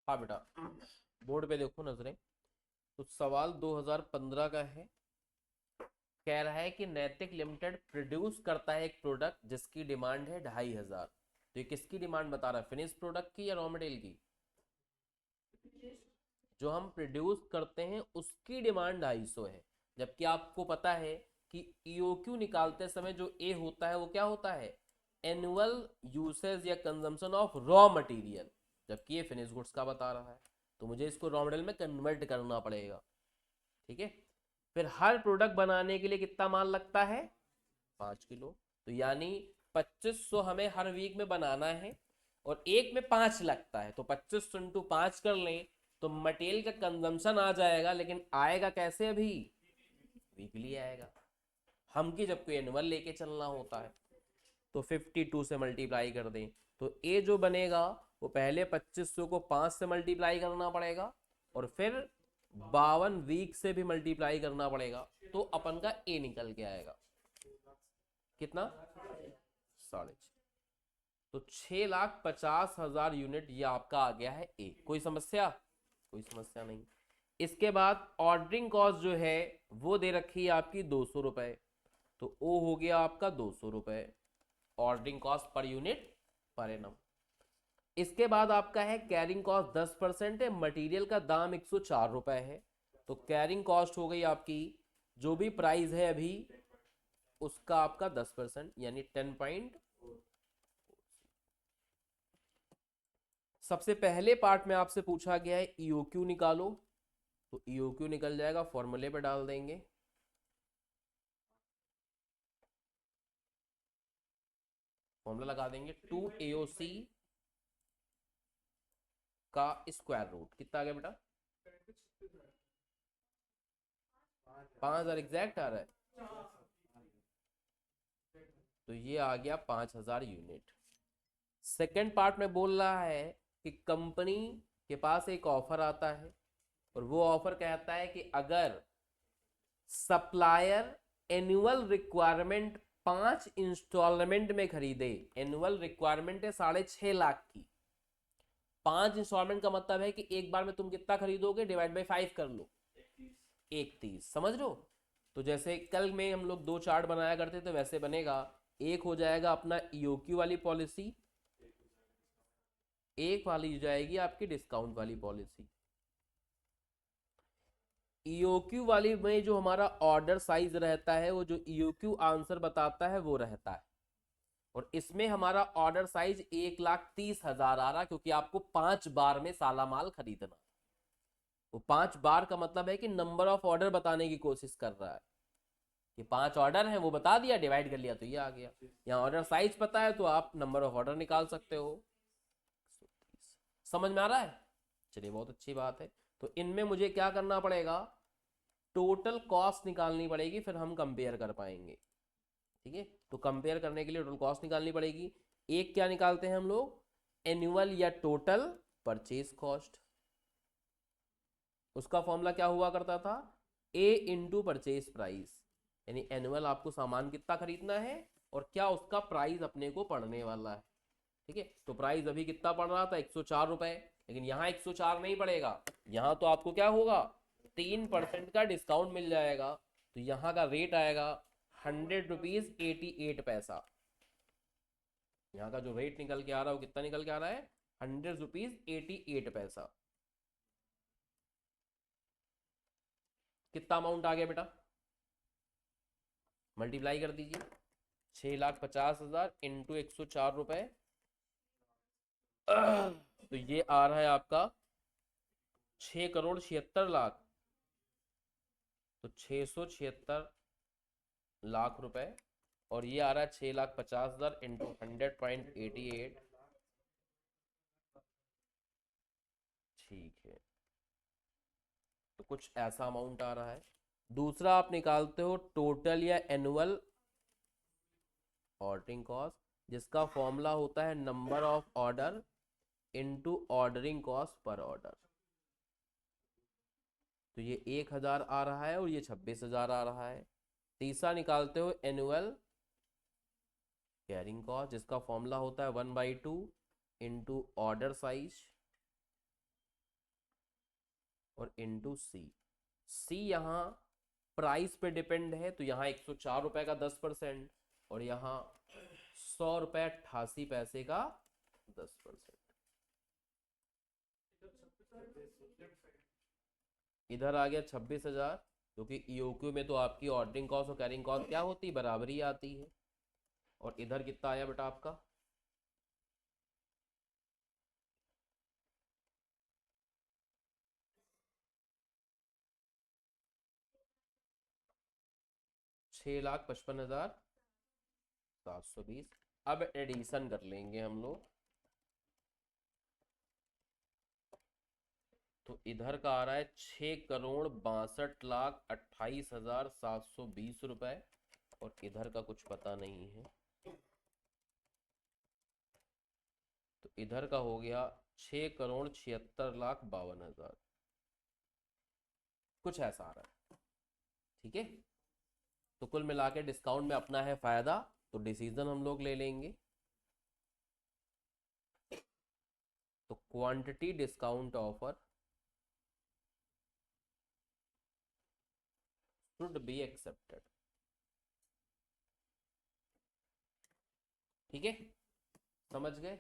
हाँ बेटा, बोर्ड पे देखो नजरें। तो सवाल 2015 का है। कह रहा है कि नैतिक लिमिटेड प्रोड्यूस करता है एक प्रोडक्ट जिसकी डिमांड है 2,500। तो ये किसकी डिमांड बता रहा है, फिनिश प्रोडक्ट की या रॉ मटेरियल की? जो हम प्रोड्यूस करते हैं उसकी डिमांड 250 है। जबकि आपको पता है कि ईओक्यू निकालते समय जो ए होता है वो क्या होता है, एनुअल यूसेज या कंजम्पशन ऑफ रॉ मटेरियल, जबकि ये फिनिश गुड्स का बता रहा है। तो मुझे इसको रॉ मटेरियल में कन्वर्ट करना पड़ेगा। ठीक है। फिर हर प्रोडक्ट बनाने के लिए कितना माल लगता है, 5 किलो। तो यानी 2500 हमें हर वीक में बनाना है और एक में 5 लगता है, तो 2500 इंटू 5 कर लें तो मटेरियल का कंजम्पशन आ जाएगा। लेकिन आएगा कैसे, अभी वीकली आएगा, हम की जब कोई एनुअल लेके चलना होता है। तो 52 से मल्टीप्लाई कर दें तो ए जो बनेगा वो पहले 2500 को 5 से मल्टीप्लाई करना पड़ेगा और फिर 52 वीक से भी मल्टीप्लाई करना पड़ेगा, तो अपन का ए निकल के आएगा कितना, 6.5। तो 6,50,000 यूनिट ये आपका आ गया है ए। कोई समस्या? कोई समस्या नहीं। इसके बाद ऑर्डरिंग कॉस्ट जो है वो दे रखी है आपकी 200 रुपए। तो ओ हो गया आपका 200 रुपए ordering cost per unit per annum. इसके बाद आपका है कैरिंग कॉस्ट 10% है, मटेरियल का दाम 104 रुपए है। तो कैरिंग कॉस्ट हो गई आपकी, जो भी प्राइस है अभी उसका आपका 10% यानी 10 सबसे पहले पार्ट में आपसे पूछा गया है ईओक्यू निकालो। तो ईओक्यू निकल जाएगा, फॉर्मूले पे डाल देंगे। फॉर्मूला लगा देंगे 2 AOC का स्क्वायर रूट कितना आ गया बेटा, 5,000 एग्जैक्ट आ रहा है। तो ये आ गया 5,000 यूनिट। सेकेंड पार्ट में बोल रहा है कि कंपनी के पास एक ऑफर आता है और वो ऑफर कहता है कि अगर सप्लायर एनुअल रिक्वायरमेंट 5 इंस्टॉलमेंट में खरीदे, एनुअल रिक्वायरमेंट है 6.5 लाख की, 5 इंस्टॉलमेंट का मतलब है कि एक बार में तुम कितना खरीदोगे, डिवाइड बाई 5 कर लो, 1/30। समझ लो। तो जैसे कल में हम लोग 2 चार्ट बनाया करते थे वैसे बनेगा। एक हो जाएगा अपना ईओक्यू वाली पॉलिसी, एक वाली हो जाएगी आपकी डिस्काउंट वाली पॉलिसी। ईओक्यू वाली में जो हमारा ऑर्डर साइज रहता है, वो जो ईओक्यू आंसर बताता है वो रहता है। और इसमें हमारा ऑर्डर साइज 1,30,000 आ रहा, क्योंकि आपको 5 बार में साला माल खरीदना। वो 5 बार का मतलब है कि नंबर ऑफ ऑर्डर बताने की कोशिश कर रहा है कि 5 ऑर्डर है वो बता दिया, डिवाइड कर लिया तो ये आ गया। यहाँ ऑर्डर साइज पता है तो आप नंबर ऑफ ऑर्डर निकाल सकते हो। समझ में आ रहा है? चलिए बहुत अच्छी बात है। तो इनमें मुझे क्या करना पड़ेगा, टोटल कॉस्ट निकालनी पड़ेगी, फिर हम कंपेयर कर पाएंगे। ठीक है। तो कंपेयर करने के लिए टोटल कॉस्ट निकालनी पड़ेगी। एक क्या निकालते हैं हम लोग, एनुअल या टोटल परचेज कॉस्ट। उसका फॉर्मूला क्या हुआ करता था, ए इंटू परचेज प्राइस, यानी एनुअल आपको सामान कितना खरीदना है और क्या उसका प्राइस अपने को पड़ने वाला है। ठीक है। तो प्राइस अभी कितना पड़ रहा था, 104 रुपए, लेकिन यहाँ 104 नहीं पड़ेगा, यहाँ तो आपको क्या होगा, 3% का डिस्काउंट मिल जाएगा। तो यहाँ का रेट आएगा 100 रुपीज 88 पैसा। यहाँ का जो रेट निकल के आ रहा है वो कितना निकल के आ रहा है, 100 रुपीज 88 पैसा। कितना अमाउंट आ गया बेटा, मल्टीप्लाई कर दीजिए, 6,50,000 इंटू 104 रुपए। तो ये आ रहा है आपका 6,76,00,000। तो 676 लाख रुपए, और ये आ रहा है 6,50,000 इंटू 100.88। ठीक है। तो कुछ ऐसा अमाउंट आ रहा है। दूसरा आप निकालते हो टोटल या एनुअल ऑर्डरिंग कॉस्ट, जिसका फॉर्मूला होता है number of order into ordering cost per order. तो ये 1,000 आ रहा है और ये 26,000 आ रहा है। तीसरा निकालते हो एनुअल कैरिंग कॉस्ट, जिसका फॉर्मूला होता है 1/2 इंटू ऑर्डर साइज और इंटू सी। सी यहाँ प्राइस पे डिपेंड है, तो यहाँ 104 रुपए का 10%, और यहाँ 100 रुपए 88 पैसे का 10%। इधर आ गया 26,000, क्योंकि ईओक्यू में तो आपकी ऑर्डरिंग कॉस्ट और कैरिंग कॉस्ट क्या होती है, बराबर ही आती है। और इधर कितना आया बेटा आपका, 6,55,720। अब एडिशन कर लेंगे हम लोग, तो इधर का आ रहा है 6,62,68,720 रुपए, और इधर का कुछ पता नहीं है, तो इधर का हो गया 6,76,52,000, कुछ ऐसा आ रहा है। ठीक है, तो कुल मिला के डिस्काउंट में अपना है फायदा, तो डिसीजन हम लोग ले लेंगे। तो quantity discount offer should be accepted. ठीक है, समझ गए।